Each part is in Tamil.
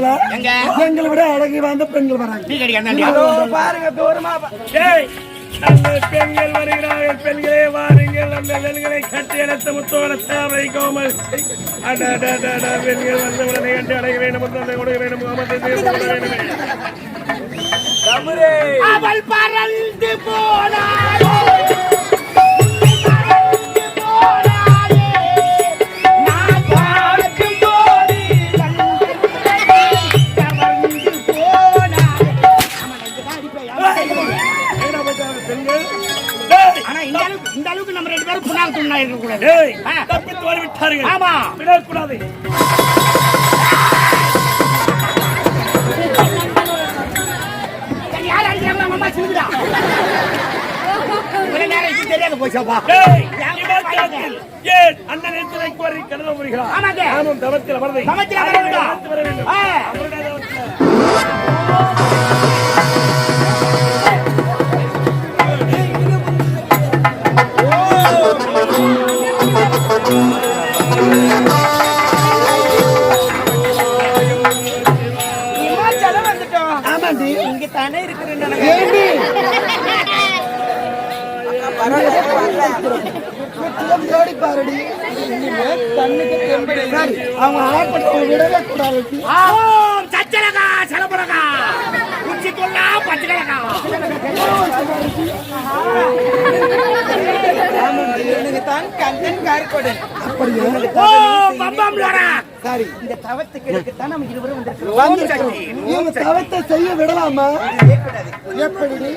பாத்தீங்களா? எங்களை விட அழகு வந்த பெண்கள் வராங்க. பாருங்க தூரமா பெண்கள் வருகிறார்கள். பெண்களே வாருங்கள். அந்த பெண்களை கட்டி அடைத்த முத்தோரத்தாவை கோமல் பெண்கள் வந்த உடனே கட்டி அடைய வேண்டும். கொடுக்க வேண்டும். அவள் பறந்து போனாள். இந்த அளவுக்கு நம்ம ரெண்டு பேரும் புண்ணாக துண்ணா இருக்க கூடாது. தப்பித்து ஓடிவிட்டார்கள். ஆமா, விடக்கூடாது. யார் அடிக்கிறாங்க? அம்மா சொல்லுடா. ஒரு நேரம் தெரியாத போச்சப்பா. ஏன் அண்ணன் நேரத்தில் கோரி கடல வருகிறார்? ஆமாங்க. நானும் தவத்தில் வர வேண்டும். இங்க தானே இருக்கிறேன். அவங்க ஆட்பட்டு விடவே கூடாது. சச்சலகா சலபரகா குச்சி கொள்ளா பச்சலகா இந்த தவத்துக்கு நம்ம இருவரும் இவங்க தவத்தை செய்ய விடலாமா? எப்படி?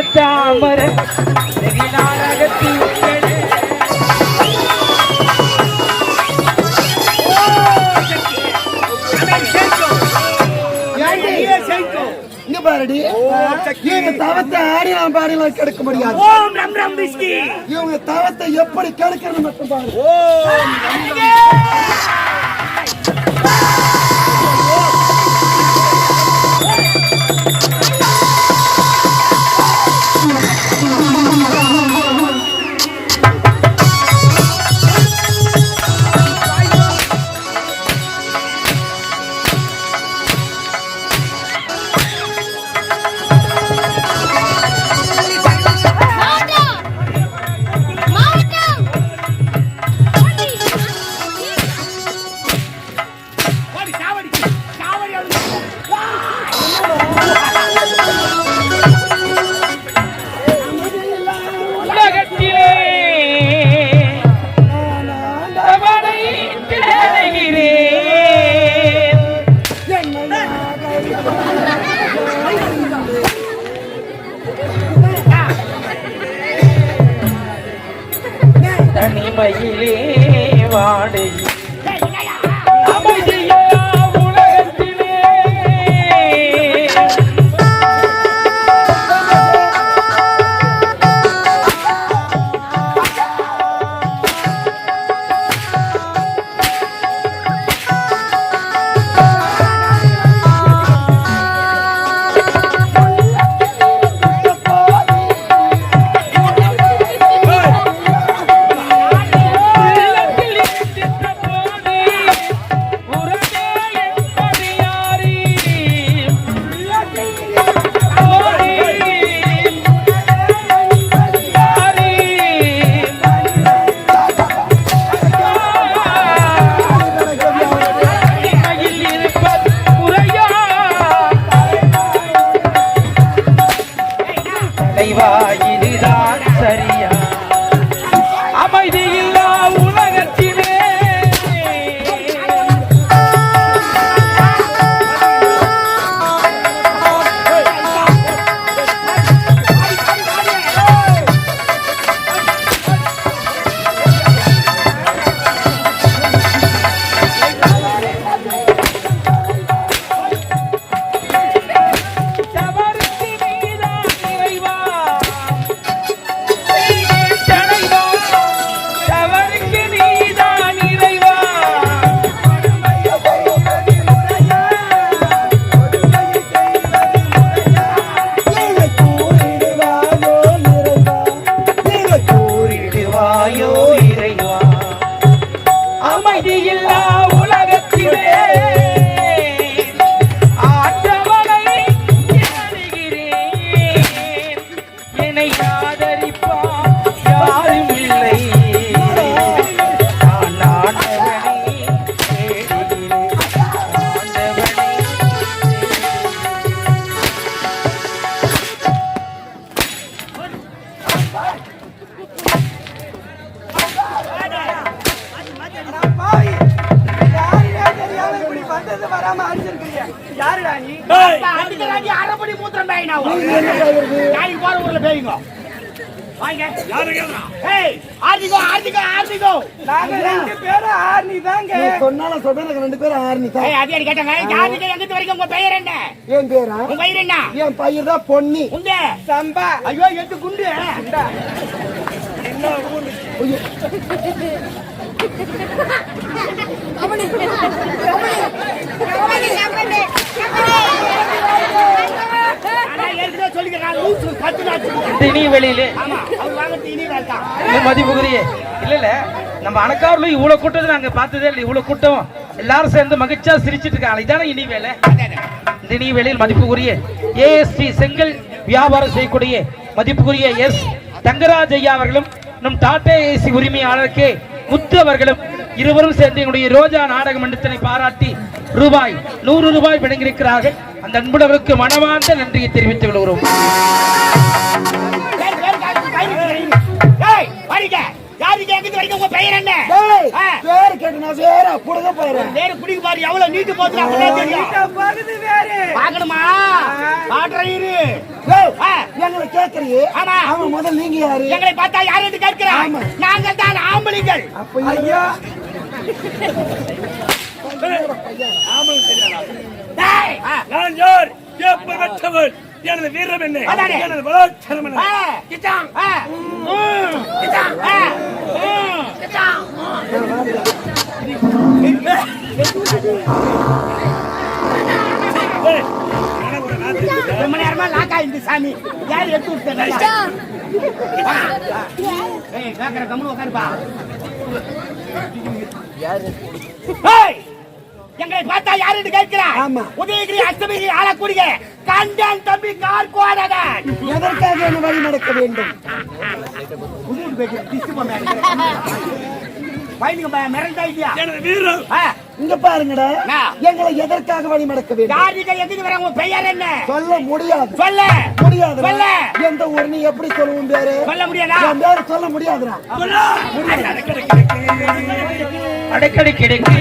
தாமரை இங்க பாரு பாருடி. இவங்க தவத்தை ஆடிலாம் பாடிலாம் கெடுக்க முடியாது. ஓம் ரம் ரம் விஸ்கி. இவங்க தவத்தை எப்படி கெடுக்கிறது மட்டும் பாரு. ஓம் ரம் ரம். தனிமையிலே வாடை அமைதியா உலகத்திலே இதுதான் சரியா அமைதி இல்லா உலகத்திலே அரைப்படி மூத்திரம் பேயினா போற ஊர்ல பேயுங்க வாங்க யாரு கேக்குறா ஏய் ஆர்னிகோ ஆர்னிகோ ஆர்னிகோ நாங்க ரெண்டு பேரும் ஆர்னி தாங்க சொன்னால சொல்றேன் ரெண்டு பேரும் ஆர்னி தான் ஏய் அதே கேட்டாங்க ஆர்னிகோ எங்க வரைக்கும் உங்க பெயர் என்ன என் பேரா உங்க பெயர் என்ன என் பையர் தான் பொன்னி உங்க சம்பா ஐயோ எட்டு குண்டு குண்டா என்ன குண்டு ஐயோ கபடி மதிப்புக்குரிய இல்ல இல்ல நம்ம அணக்காருல இவ்வளவு கூட்டத்தை நாங்க பார்த்ததே இல்லை. இவ்வளவு கூட்டம் எல்லாரும் சேர்ந்து மகிழ்ச்சியா சிரிச்சிட்டு இருக்காங்க. இதான இனி வேலை. இந்த இனி வேலையில் மதிப்புக்குரிய ஏஎஸ்டி செங்கல் வியாபாரம் செய்யக்கூடிய மதிப்புக்குரிய எஸ் தங்கராஜ் ஐயா அவர்களும் நம் டாடா ஏசி உரிமையாளருக்கு முத்து அவர்களும் இருவரும் சேர்ந்து எங்களுடைய ரோஜா நாடக மன்றத்தினை பாராட்டி ரூபாய் 100 வழங்கியிருக்கிறார்கள். அந்த அன்புடவருக்கு மனமார்ந்த நன்றியை தெரிவித்துக் கொள்கிறோம். முதல் நீங்க யாரு? எங்களை பார்த்தா யாரு என்று கேட்கிறான். நாங்கள் தான் ஆம்பளைகள். ஐயா நான் யார்? எப்ப பெற்றவன்? எனது வீரம் என்ன அதானே. எனது பராக்கிரமம் என்ன கிச்சாங் கிச்சாங் கிச்சாங் ஏய், எனக்கு ஒரு நாத்து இருக்குடா. ரொம்ப நேரமா லாக்கா இந்த சாமி யார் எடுத்து விட்டா ஏய் காக்கற கம்முனு உட்காருப்பா ஏய் எங்களை பார்த்தா யாருன்னு கேட்கிறான் ஆமா. உதயகிரி அஷ்டமிக்கு ஆளக்கூடிய கண்டான் தம்பி கார் கோடகன் எதற்காக என்ன வழி நடக்க வேண்டும்? புது பேச்சு டிஸ்ட் பண்ண பையனுக்கு மிரண்டா இல்லையா எனது வீரம் இங்க பாருங்கடா, என்ன? எங்களை எதற்காக வழி நடக்க வேண்டும்? யாருக்கு எதுக்கு வர உன் பெயர் என்ன சொல்ல முடியாது. சொல்ல முடியாது. சொல்ல. எந்த ஊர் நீ எப்படி சொல்லுவோம் பேரு? சொல்ல முடியாதா என் பேரு சொல்ல முடியாதுடா. அடிக்கடி கிடைக்கு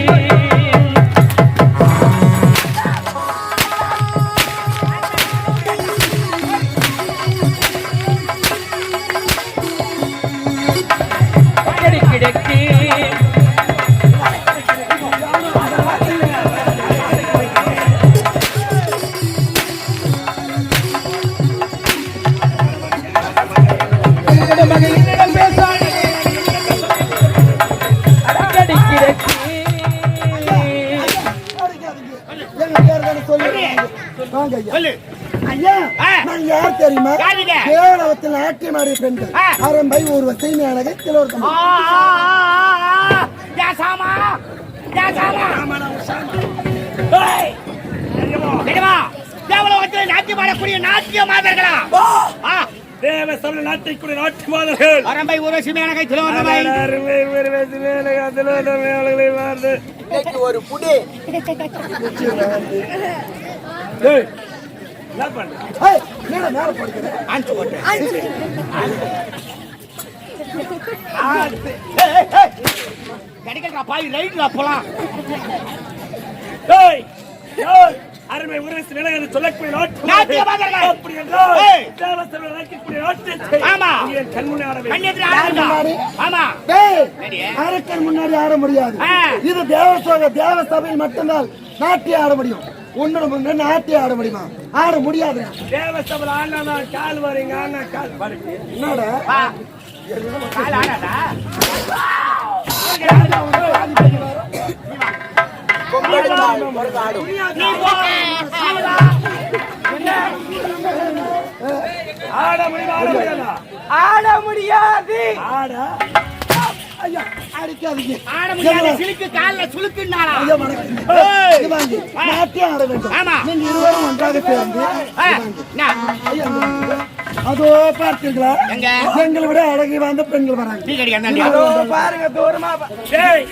கிடைக்கு மகளிடம் பேசாடி அடிக்கடி கிடைக்கு எங்க பேரு தானே சொல்லுங்க. வாங்க ஐயா. சொல்லு ஐயா, ஆ. நான் யார் தெரியுமா? யாருங்க? கேரளத்தில் நாட்டியமாடிய பெண்கள் ஆ. அரம்பை ஊர்வ சீனியானகை திலோர்த்தம். சாமா ஏய், தேவலோகத்தில் நாட்டியம் ஆடக்கூடிய நாட்டிய மாதர்களா தேவ சபை நாட்டைக்குரிய நாட்டு மாதர்கள் அரம்பை ஊரசி மேனகை திலோதமை ஒரு புடி. ஏய், என்ன பண்ற? ஏய், மேல மேல போடுங்க. ஆஞ்சு போட்டு கிடைக்கிறா பாய் ரைட்ல போலாம் ஏய், ஏய், அருமை உருவசி நிலையை சொல்லக்கூடிய நாட்டு நாட்டிய மாதர்கள். அப்படி என்றால் ஏய். தேவ சபை நாட்டைக்குரிய நாட்டை ஆமா. என் கண்முன்னே ஆட வேண்டும். கண்ணியத்தில் யார் ஆடுங்க முன்னாடி? ஆமா டேய், சரியே. அரக்கன் முன்னாடி ஆட முடியாது. ஆ. இது தேவ சபையில் மட்டும்தான் நாட்டியம் ஆட முடியும். உன்னோட முன்னாடி நாட்டியம் ஆட முடியுமா? ஆட முடியாது. தேவ சபை ஆனா கால் வரீங்க ஆனா கால் பாருங்க என்னோட வா. கால் ஆடாதா நீ போ. ஆட முடியுமா ஆட முடியாது ஆட ஐயா, அடிக்காதீங்க. ஆட முடியாத சிலுக்கு கால்ல சுளுக்குன்னாரா ஐயா, வணக்கம். ஏய். இது வாங்கி, நாட்டியம் ஆட வேண்டும். ஆமா. நீங்க இருவரும் ஒன்றாக சேர்ந்து என்ன? ஐயா, இங்க வாங்க. அதோ பார்த்தீங்களா? எங்க? எங்களை விட அழகி வந்த பெண்கள் வராங்க. டீ கடி அந்தாண்டி. இதோ பாருங்க தூரமா ஏய்,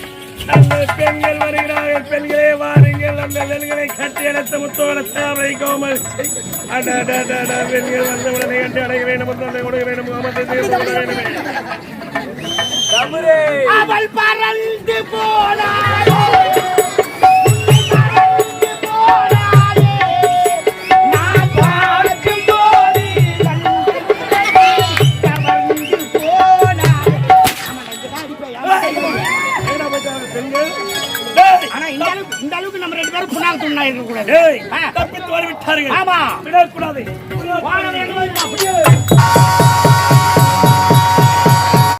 அந்த பெண்கள் வருகிறார்கள் பெண்களே வாருங்கள் அந்த பெண்களை கட்டி அடைத்த முத்தோட தாமரை கோமல் பெண்கள் வந்த உடனே கட்டி அடைய வேண்டும் முத்தோட கொடுக்க வேண்டும் முகமது கொடுக்க வேண்டுமே அவள் பறந்து போனாள் நான் பார்க்கும் போது கவர்ந்து போனாள் ஏடா போயிட்டாங்க பெண்கள் ஏய், ஆனா இந்த அளவுக்கு நம்ம ரெண்டு பேரும் புண்ணாக துண்ணா இருக்க கூடாது ஏய், தப்பித்து வருவிட்டார்கள் ஆமா. விடக்கூடாது வானம் எங்க வருது? அப்படியே